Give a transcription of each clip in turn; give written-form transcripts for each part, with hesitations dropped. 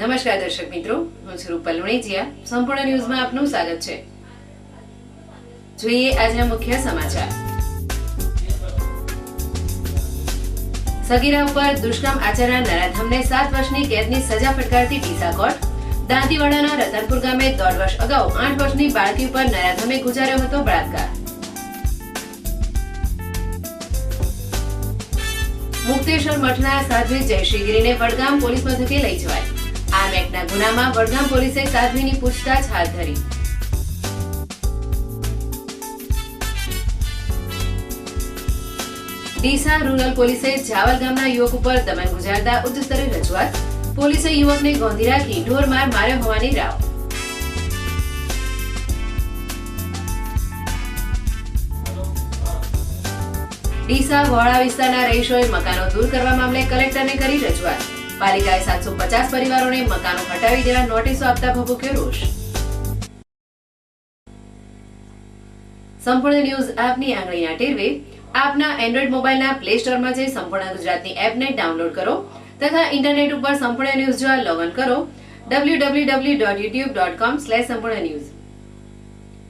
નમસ્કાર દર્શક મિત્રો, હું છું રૂપલ લુણીચિયા. સંપૂર્ણ ન્યૂઝમાં આપનું સ્વાગત છે. જોઈએ આજના મુખ્ય સમાચાર. સગીરા ઉપર દુષ્કર્મ આચરનાર નરાધમને 7 વર્ષની કેદની સજા ફટકારતી ડીસા કોર્ટ. દાંતીવાડાના રતનપુર ગામે 1.5 વર્ષ અગાઉ 8 વર્ષની બાળકી ઉપર નરાધમે ગુજાર્યો હતો બળાત્કાર. મુક્તેશ્વર મઠના સાધ્વી જયશ્રીગીરીને વડગામ પોલીસ મથકે લઈ જવાય. આ એક્ટના ગુનામાં વડગામ પોલીસે સાધ્વીની પૂછતાછ હાથ ધરી. ડીસા રૂરલ પોલીસે જાવલ ગામના યુવક ઉપર દમન ગુજારતા ઉચ્ચ સ્તરે રજૂઆત. પોલીસે યુવકને ગોંધી રાખી ઢોરમાર માર્યો હોવાની રાવ. ડીસા વોળા વિસ્તારના રહીશોએ મકાનો દૂર કરવા મામલે કલેક્ટરને કરી રજૂઆત. પાલિકાએ 750 પરિવારોને મકાનો હટાવી દેવા નોટિસો આપતા ભભૂક્યો રોષ. સંપૂર્ણ ન્યૂઝ આપની આંગળીના ટેરવે. આપના એન્ડ્રોઇડ મોબાઈલના પ્લે સ્ટોરમાં જઈ સંપૂર્ણ ગુજરાતની એપને ડાઉનલોડ કરો તથા ઇન્ટરનેટ ઉપર સંપૂર્ણ ન્યૂઝ જોવા લોગિન કરો www.youtube.com/સંપૂર્ણ.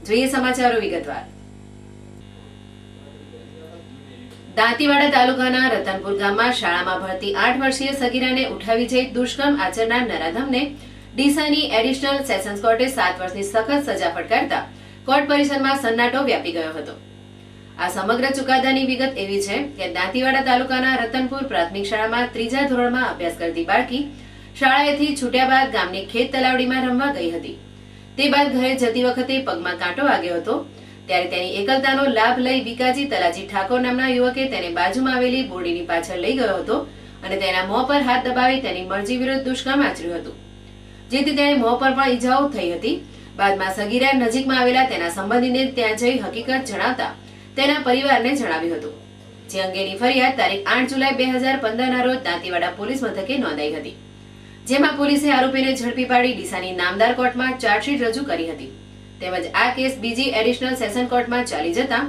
જોઈએ સમાચારો વિગતવાર. દાંતીવાડા તાલુકાના રતનપુર ગામમાં શાળામાં ભણતી 8 વર્ષીય સગીરાને ઉઠાવી જઈ દુષ્કર્મ આચરનાર નરાધમને ડીસાની એડિશનલ સેશન્સ કોર્ટે 7 વર્ષની સખત સજા ફટકારતા કોર્ટ પરિસરમાં સન્નાટો વ્યાપી ગયો હતો. આ સમગ્ર ચુકાદાની વિગત એવી છે કે દાંતીવાડા તાલુકાના રતનપુર પ્રાથમિક શાળામાં 3જા ધોરણમાં અભ્યાસ કરતી બાળકી શાળાએથી છૂટ્યા બાદ ગામની ખેત તલાવડીમાં રમવા ગઈ હતી. તે બાદ ઘરે જતી વખતે પગમાં કાંટો વાગ્યો હતો. ત્યારે તેની એકલતાનો લાભ લઈ વિકાજી તલાજી ઠાકોર નામના યુવકે તેને બાજુમાં આવેલી બોરડીની પાછળ લઈ ગયો હતો અને તેના મોં પર હાથ દબાવી તેની મરજી વિરુદ્ધ દુષ્કર્મ આચર્યું હતું, જેથી તેને મોં પર પણ ઈજાઓ થઈ હતી. બાદમાં સગીરા નજીકમાં આવેલા તેના સંબંધીને ત્યાં જઈ હકીકત જણાવતા તેના પરિવારને જણાવ્યું હતું, જે અંગેની ફરિયાદ તારીખ 8 જુલાઈ 2015 ના રોજ દાંતીવાડા પોલીસ મથકે નોંધાઈ હતી, જેમાં પોલીસે આરોપીને ઝડપી પાડી ડીસાની નામદાર કોર્ટમાં ચાર્જશીટ રજૂ કરી હતી. તેમજ આ કેસ બીજી એડિશનલ સેશન કોર્ટમાં ચાલી જતા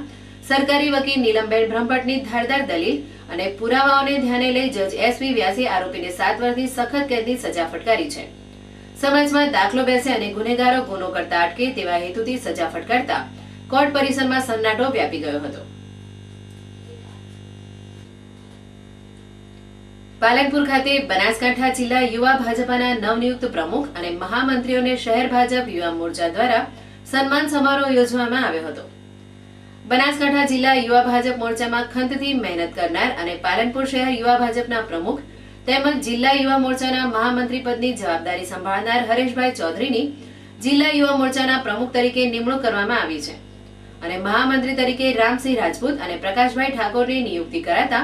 સરકારી વકીલ નીલમબેન બ્રહ્મભટ્ટની ધારદાર દલીલ અને પુરાવાઓને ધ્યાને લઈ જજ એસપી વ્યાસે આરોપીને 7 વર્ષની સખત કેદની સજા ફટકારી છે. સમાજમાં દાખલો બેસે અને ગુનેગારો ગુનો કરતા અટકે તેવા હેતુથી સજા ફટકારતા કોર્ટ પરિસરમાં સન્નાટો વ્યાપી ગયો હતો. પાલનપુર ખાતે બનાસકાંઠા જિલ્લા યુવા ભાજપાના નવનિયુક્ત પ્રમુખ અને મહામંત્રીઓને શહેર ભાજપ યુવા મોરચા દ્વારા સન્માન સમારોહ યોજવામાં આવ્યો હતો. બનાસકાંઠા જિલ્લા યુવા ભાજપ મોરચામાં ખંતથી મહેનત કરનાર અને પાલનપુર શહેર યુવા ભાજપના પ્રમુખ તેમજ જિલ્લા યુવા મોરચાના મહામંત્રી પદની જવાબદારી સંભાળનાર હરેશભાઈ ચૌધરીની જિલ્લા યુવા મોરચાના પ્રમુખ તરીકે નિમણૂક કરવામાં આવી છે અને મહામંત્રી તરીકે રામસિંહ રાજપૂત અને પ્રકાશભાઈ ઠાકોરની નિયુક્તિ કરાતા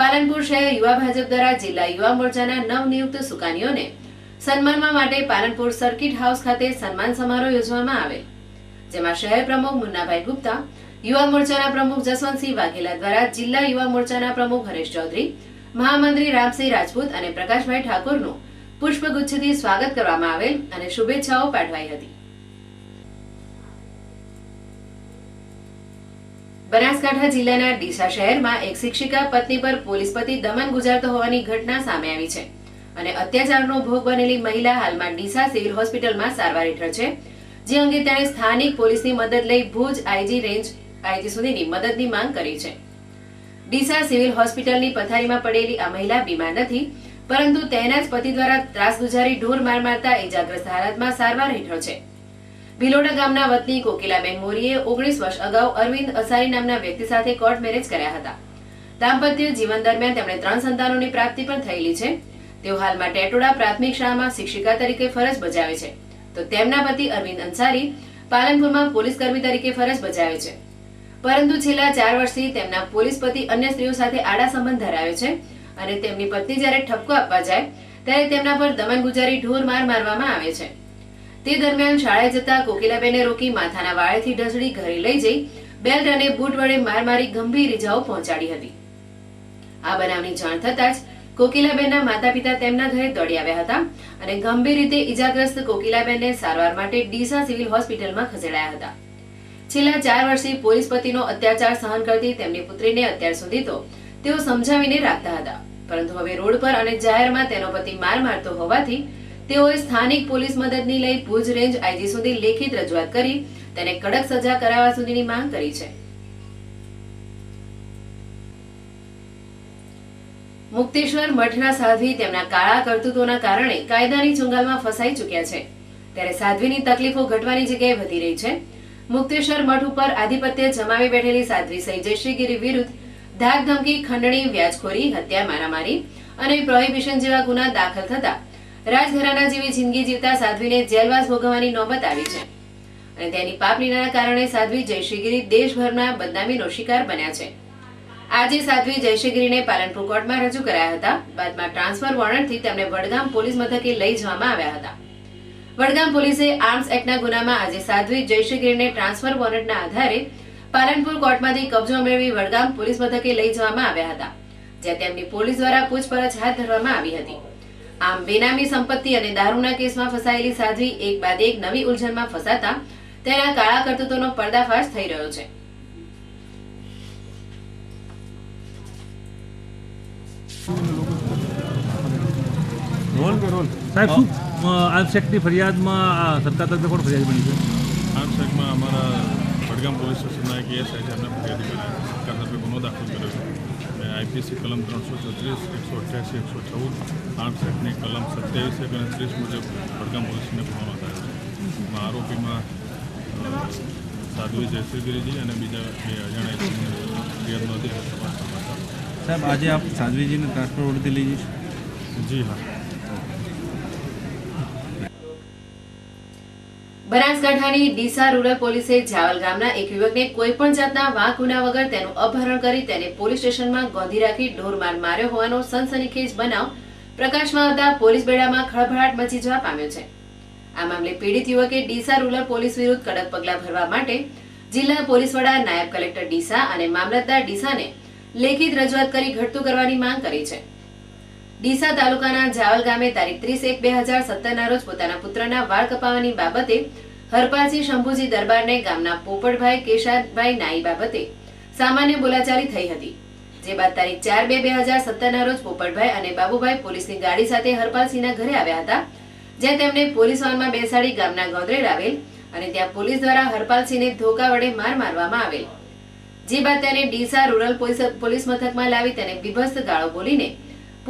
પાલનપુર શહેર યુવા ભાજપ દ્વારા જિલ્લા યુવા મોરચાના નવનિયુક્ત સુકાનીઓને સન્માનવા માટે પાલનપુર સર્કિટ હાઉસ ખાતે સન્માન સમારોહ યોજવામાં આવેલ, જેમાં શહેર પ્રમુખ મુન્નાભાઈ ગુપ્તા, યુવા મોરચાના પ્રમુખ જસવંતસિંહ વાઘેલા દ્વારા જિલ્લા યુવા મોરચાના પ્રમુખ હરેશ ચૌધરી, મહામંત્રી રામસિંહ રાજપૂત અને પ્રકાશભાઈ ઠાકોરનું પુષ્પગુચ્છથી સ્વાગત કરવામાં આવેલ અને શુભેચ્છાઓ પાઠવાઈ હતી. બનાસકાંઠા જિલ્લાના ડીસા શહેરમાં એક શિક્ષિકા પત્ની પર પોલીસ પતિ દમન ગુજારતો હોવાની ઘટના સામે આવી છે અને અત્યાચારનો ભોગ બનેલી મહિલા હાલમાં ડીસા સિવિલ હોસ્પિટલમાં સારવાર હેઠળ છે, જે અંગે તેણે સ્થાનિક પોલીસની મદદ લઈ ભુજ આઈજી રેન્જ આઈજી સુધીની મદદની માંગ કરી છે. ડીસા સિવિલ હોસ્પિટલની પથારીમાં પડેલી આ મહિલા બીમાર નથી, પરંતુ તેના જ પતિ દ્વારા ત્રાસ ગુજારી ઢોર માર મારતા ઇજાગ્રસ્ત હાલતમાં સારવાર હેઠળ છે. ભિલોડા ગામના વતની કોકિલાબેન મોરીએ 19 વર્ષ અગાઉ અરવિંદ અસારી નામના વ્યક્તિ સાથે કોર્ટ મેરેજ કર્યા હતા. દાંપત્ય જીવન દરમિયાન તેમણે 3 સંતાનોની પ્રાપ્તિ પણ થયેલી છે. તેઓ હાલમાં ટેટોડા પ્રાથમિક શાળામાં શિક્ષિકા તરીકે ફરજ બજાવે છે, તો તેમના પતિ અરવિંદ અંસારી પાલનપુરમાં પોલીસ કર્મી તરીકે ફરજ બજાવે છે. પરંતુ છેલ્લા 4 વર્ષથી તેમના પોલીસ પતિ અન્ય સ્ત્રીઓ સાથે આડા સંબંધ ધરાવે છે અને તેમની પત્ની જ્યારે ઠપકો આપવા જાય ત્યારે તેમના પર દમન ગુજારી ઢોર માર મારવામાં આવે છે. તે દરમિયાન શાળાએ જતા કોકિલાબેને રોકી માથાના વાળેથી ઢસડી ઘરે લઈ જઈ બેલ્ટ અને બૂટ વડે માર મારી ગંભીર ઇજાઓ પહોંચાડી હતી. આ બનાવની જાણ થતાં જ કોકિલાબેનના માતા પિતા તેમના ઘરે દોડી આવ્યા હતા અને ગંભીર રીતે ઇજાગ્રસ્ત કોકિલાબેનને સારવાર માટે ડીસા સિવિલ હોસ્પિટલમાં ખસેડાયા હતા. છેલ્લા 4 વર્ષથી પોલીસ પતિનો અત્યાચાર સહન કરતી તેમની પુત્રીને અત્યાર સુધી તો તેઓ સમજાવીને રાખતા હતા, પરંતુ હવે રોડ પર અને જાહેરમાં તેનો પતિ માર મારતો હોવાથી તેઓએ સ્થાનિક પોલીસ મદદની લઈ ભુજ રેન્જ આઈજી સુધી લેખિત રજૂઆત કરી તેને કડક સજા કરાવવા સુધીની માંગ કરી છે. મુક્તેશ્વર મઠના સાધ્વી તેમના કાળા કરતૂતોના કારણે કાયદાની ચુંગાલમાં ફસાઈ ચૂક્યા છે, ત્યારે સાધ્વીની તકલીફો ઘટવાની જગ્યાએ વધી રહી છે. મુક્તેશ્વર મઠ ઉપર આધિપત્ય જમાવી બેઠેલી સાધ્વી શ્રી જયશ્રીગીરી વિરુદ્ધ ધાક ધમકી, ખંડણી, વ્યાજખોરી, હત્યા, મારામારી અને પ્રોહિબિશન જેવા ગુના દાખલ થતા રાજઘરાના જેવી જિંદગી જીવતા સાધ્વીને જેલવાસ ભોગવવાની નોબત આવી છે અને તેની પાપલીલાના કારણે સાધ્વી જયશ્રીગીરી દેશભરના બદનામીનો શિકાર બન્યા છે. આજે સાધ્વી જયશ્રીગીરીને પાલનપુર કોર્ટમાં રજૂ કરાયા હતા. બાદમાં ટ્રાન્સફર વોરંટથી તેમને વડગામ પોલીસ મથકે લઈ જવામાં આવ્યા હતા. વડગામ પોલીસે આર્મ્સ એક્ટના ગુનામાં આજે સાધ્વી જયશ્રીગીરીને ટ્રાન્સફર વોરંટના આધારે પાલનપુર કોર્ટમાંથી કબજો મેળવી વડગામ પોલીસ મથકે લઈ જવામાં આવ્યા હતા, જ્યાં તેમની પોલીસ દ્વારા પૂછપરછ હાથ ધરવામાં આવી હતી. આમ બેનામી સંપત્તિ અને દારૂના કેસમાં ફસાયેલી સાધ્વી એક બાદ એક નવી ઉલઝનમાં ફસાતા તેના કાળા કરતૂતોનો પર્દાફાશ થઈ રહ્યો છે. સાહેબ, શું આર્મ્સ એક્ટની ફરિયાદમાં સરકાર તરફે કોણ ફરિયાદ બની છે? આર્મ્સ એક્ટમાં અમારા વડગામ પોલીસ સ્ટેશનના એક એએસઆઈ છે, એમને ફરિયાદી બનાવી સરકાર તરફે ગુનો દાખલ કર્યો છે. મેં આઈપીસી કલમ 334, 188, 114, આર્મ્સ એક્ટની કલમ 27 અને 30 મુજબ વડગામ પોલીસને ગુનો નોંધાયો છે. આરોપીમાં સાધ્વી જયશ્રીગીરીજી અને બીજા બે અજાણ્યા ફરિયાદ નોંધી છે. સાહેબ, આજે આપ સાધ્વીજીને ટ્રાન્સફર વોરંટથી લઈ જઈશ? જી હા. બનાસકાંઠાની ડીસા રૂરલ પોલીસે જાવલ ગામના એક યુવકને કોઈ પણ જાતના વાંક ગુના વગર તેનું અપહરણ કરી તેને પોલીસ સ્ટેશનમાં ગોંધી રાખી ઢોરમાર માર્યો હોવાનો સનસનીખેજ બનાવ પ્રકાશમાં આવતા પોલીસ બેડામાં ખળભળાટ મચી જવા પામ્યો છે. આ મામલે પીડિત યુવકે ડીસા રૂરલ પોલીસ વિરુદ્ધ કડક પગલાં ભરવા માટે જિલ્લા પોલીસ વડા, નાયબ કલેક્ટર ડીસા અને મામલતદાર ડીસાને લેખિત રજૂઆત કરી ઘટતું કરવાની માંગ કરી છે. ડીસા તાલુકાના જાવલ ગામે તારીખ 30/1/2017 રોજ પોતાના પુત્રના વાળ કપાવવાની બાબતે હરપાલસિંહ શંભુજી દરબારને ગામના પોપટભાઈ કેશાભાઈ નાઈ બાબતે સામાન્ય બોલાચાલી થઈ હતી. જે બાદ તારીખ 4/2/2017 રોજ પોપટભાઈ અને બાબુભાઈ પોલીસની ગાડી સાથે હરપાલસિંહના ઘરે આવ્યા હતા, જ્યાં તેમને પોલીસ વાનમાં બેસાડી ગામના ગોંદરેડ આવેલ અને ત્યાં પોલીસ દ્વારા હરપાલસિંહને ધોકા વડે માર મારવામાં આવેલ. જે બાદ તેને ડીસા રૂરલ પોલીસ મથકમાં લાવી તેને બીભત્સ ગાળો બોલીને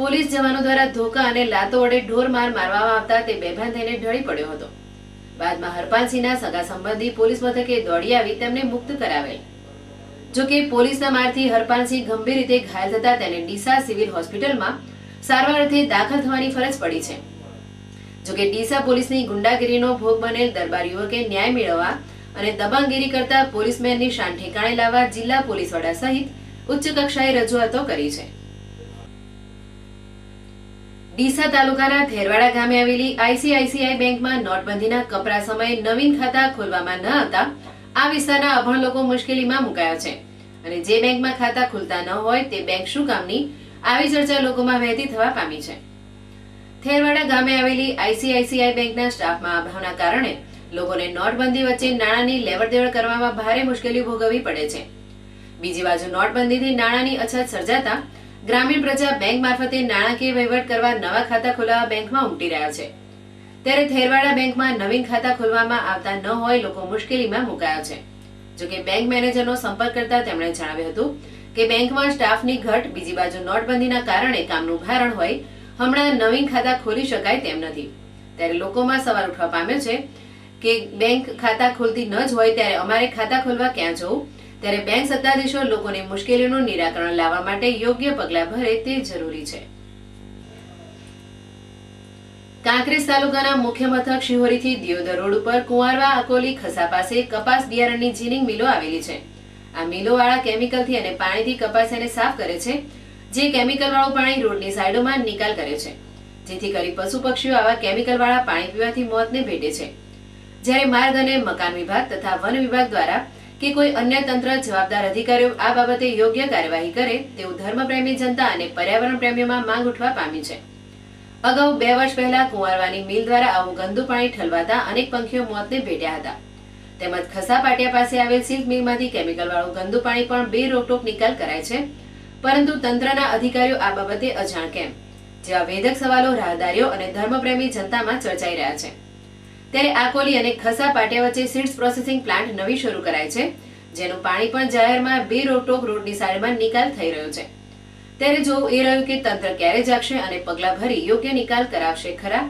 પોલીસ જવાનો દ્વારા ધોકા અને લાતો વડે ઢોર માર મારવામાં આવતા તે બેભાન થઈને ઢળી પડ્યો હતો. બાદમાં હરપાલસિંહના સગા સંબંધી પોલીસ મથકે દોડી આવી તેમને મુક્ત કરાવેલ. જોકે પોલીસના મારથી હરપાલસિંહ ગંભીર રીતે ઘાયલ થતા તેને ડીસા સિવિલ હોસ્પિટલમાં સારવાર અર્થે દાખલ થવાની ફરજ પડી છે. જોકે ડીસા પોલીસની ગુંડાગીરીનો ભોગ બનેલ દરબાર યુવકે ન્યાય મેળવવા અને દબંગગીરી કરતા પોલીસમેનની શાન ઠેકાણે લાવવા જિલ્લા પોલીસ વડા સહિત ઉચ્ચ કક્ષાએ રજૂઆતો કરી છે. ડીસા તાલુકાના થેરવાડા ગામે આવેલી આઈસીઆઈસીઆઈ બેંકમાં નોટબંધીના કપરા સમયે નવીન ખાતા ખોલવામાં ન આવતા આ વિસ્તારના અભણ લોકો મુશ્કેલીમાં મુકાયા છે અને જે બેંકમાં ખાતા ખુલતા ન હોય તે બેંક શું કામની, આવી ચર્ચા લોકોમાં વહેતી થવા પામી છે. થેરવાડા ગામે આવેલી આઈસીઆઈસીઆઈ બેંકના સ્ટાફમાં અભાવના કારણે લોકોને નોટબંધી વચ્ચે નાણાંની લેવડદેવડ કરવામાં ભારે મુશ્કેલી ભોગવવી પડે છે. બીજી બાજુ નોટબંધીથી નાણાંની અછત સર્જાતા ગ્રામીણ પ્રજા બેંક મારફતે નાણાકીય વહીવટ કરવા નવા ખાતા ખોલાવવા બેંકમાં ઉમટી રહ્યા છે. ત્યારે થેરવાડા બેંકમાં નવીન ખાતા ખોલવામાં આવતા ન હોય લોકો મુશ્કેલીમાં મુકાયા છે. જોકે બેંક મેનેજરનો સંપર્ક કરતા તેમણે જણાવ્યું હતું કે બેંકમાં સ્ટાફની ઘટ, બીજી બાજુ નોટબંધીના કારણે કામનું ભારણ હોય, હમણાં નવીન ખાતા ખોલી શકાય તેમ નથી. ત્યારે લોકોમાં સવાલ ઉઠવા પામ્યો છે કે બેંક ખાતા ખોલતી ન જ હોય ત્યારે અમારે ખાતા ખોલવા ક્યાં જવું? ત્યારે બેંક સત્તાધીશો લોકોની મુશ્કેલીઓનું નિરાકરણ લાવવા માટે યોગ્ય પગલાં ભરે તે જરૂરી છે. કાંકરેજ તાલુકાના મુખ્ય મથક શિહોરીથી દિયોદર રોડ ઉપર કુંવારવા અકોલી ખસા પાસે કપાસ બિયારણની જીનિંગ મિલો આવેલી છે. આ મિલોવાળા કેમિકલથી અને પાણીથી કપાસિયાને સાફ કરે છે, જે કેમિકલવાળું પાણી રોડની સાઈડોમાં નિકાલ કરે છે, જેથી કરી પશુ પક્ષીઓ આવા કેમિકલવાળા પાણી પીવાથી મોતને ભેટે છે. જ્યારે માર્ગ અને મકાન વિભાગ તથા વન વિભાગ દ્વારા કે કોઈ અન્ય તંત્ર જવાબદાર અધિકારીઓ આ બાબતે યોગ્ય કાર્યવાહી કરે તેવું ધર્મપ્રેમી જનતા અને પર્યાવરણ પ્રેમીઓમાં માંગ ઉઠવા પામી છે. અગાઉ 2 વર્ષ પહેલા કુંવારવાની મિલ દ્વારા આવું ગંદુ પાણી ઠલવાતા અનેક પંખીઓ મોતને ભેટ્યા હતા. તેમજ ખસા પાટિયા પાસે આવેલ સિલ્ક મિલમાંથી કેમિકલવાળું ગંદુ પાણી પણ બે રોકટોક નિકાલ કરાય છે, પરંતુ તંત્રના અધિકારીઓ આ બાબતે અજાણ કેમ? જેવા વેધક સવાલો રાહદારીઓ અને ધર્મપ્રેમી જનતામાં ચર્ચાઈ રહ્યા છે. ત્યારે આકોલી અને ખસા પાટિયા વચ્ચે સીડ્સ પ્રોસેસિંગ પ્લાન્ટ નવી શરૂ કરાય છે, જેનું પાણી પણ જાહેરમાં બે રોકટોક રોડની સાઈડમાં નિકાલ થઈ રહ્યો છે. ત્યારે જોવું એ રહ્યું કે તંત્ર ક્યારે જાગશે અને પગલાં ભરી યોગ્ય નિકાલ કરાવશે ખરા.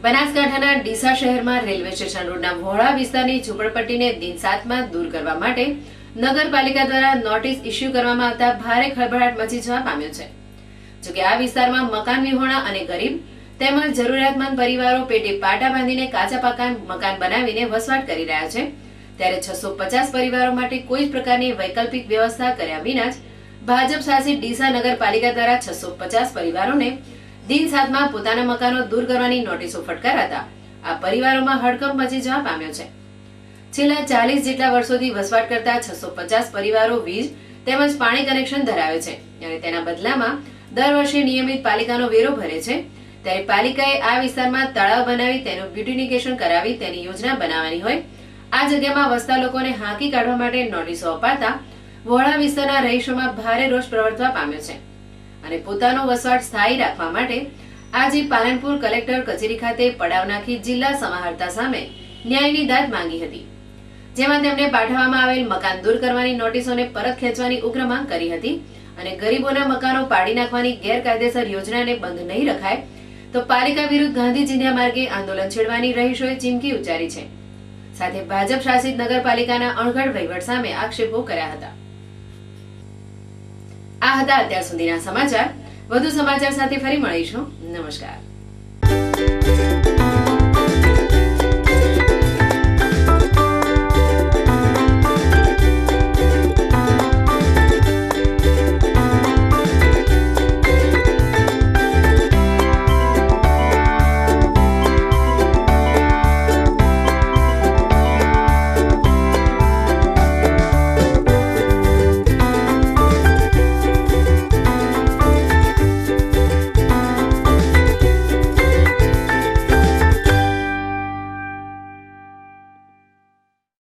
બનાસકાંઠાના ડીસા શહેરમાં રેલવે સ્ટેશન રોડના વોહળા વિસ્તારની ઝૂંપડપટ્ટીને દિન 7માં દૂર કરવા માટે નગરપાલિકા દ્વારા નોટિસ ઇસ્યુ કરવામાં આવતા ભારે ખળભળાટ મચી જવા પામ્યો છે. જોકે આ વિસ્તારમાં મકાન વિહોણા અને ગરીબ તેમજ જરૂરિયાતમંદ પરિવારો પેટે પાટા બાંધીને કાચા પાકા મકાન બનાવીને વસવાટ કરી રહ્યા છે. ત્યારે 650 પરિવારો માટે કોઈ જ પ્રકારની વૈકલ્પિક વ્યવસ્થા કર્યા વિના જ ભાજપ શાસિત ડીસા નગરપાલિકા દ્વારા 650 પરિવારોને દિન 7માં પોતાના મકાનો દૂર કરવાની નોટિસો ફટકારાતા આ પરિવારોમાં હડકંપ મચી જવા પામ્યો છે. છેલ્લા 40 જેટલા વર્ષોથી વસવાટ કરતા 650 પરિવારો વીજ તેમજ પાણી કનેક્શન ધરાવે છે અને તેના બદલામાં દર વર્ષે નિયમિત પાલિકાનો વેરો ભરે છે. ત્યારે પાલિકાએ આ વિસ્તારમાં તળાવ બનાવી તેનું બ્યુટિફિકેશન કરાવી તેની યોજના બનાવવાની હોય આ જગ્યામાં વસતા લોકોને હાંકી કાઢવા માટે નોટિસો અપાતા વોહળા વિસ્તારના રહીશોમાં ભારે રોષ પ્રવર્તવા પામ્યો છે અને પોતાનો વસવાટ સ્થાયી રાખવા માટે આજે પાલનપુર કલેક્ટર કચેરી ખાતે પડાવ નાખી જિલ્લા સમાહર્તા સામે ન્યાયની દાદ માંગી હતી, જેમાં તેમણે પાઠવવામાં આવેલ મકાન દૂર કરવાની નોટિસોને પરત ખેંચવાની ઉગ્ર માંગ કરી હતી અને ગરીબોના મકાનો પાડી નાખવાની ગેરકાયદેસર યોજનાને બંધ નહીં રખાય તો પાલિકા વિરુદ્ધ ગાંધી ચિંધ્યા માર્ગે આંદોલન છેડવાની રહીશોએ ચીમકી ઉચ્ચારી છે. સાથે ભાજપ શાસિત નગરપાલિકાના અણઘડ વહીવટ સામે આક્ષેપો કર્યા હતા. આ હતા અત્યાર સુધીના સમાચાર. વધુ સમાચાર સાથે ફરી મળીશું. નમસ્કાર.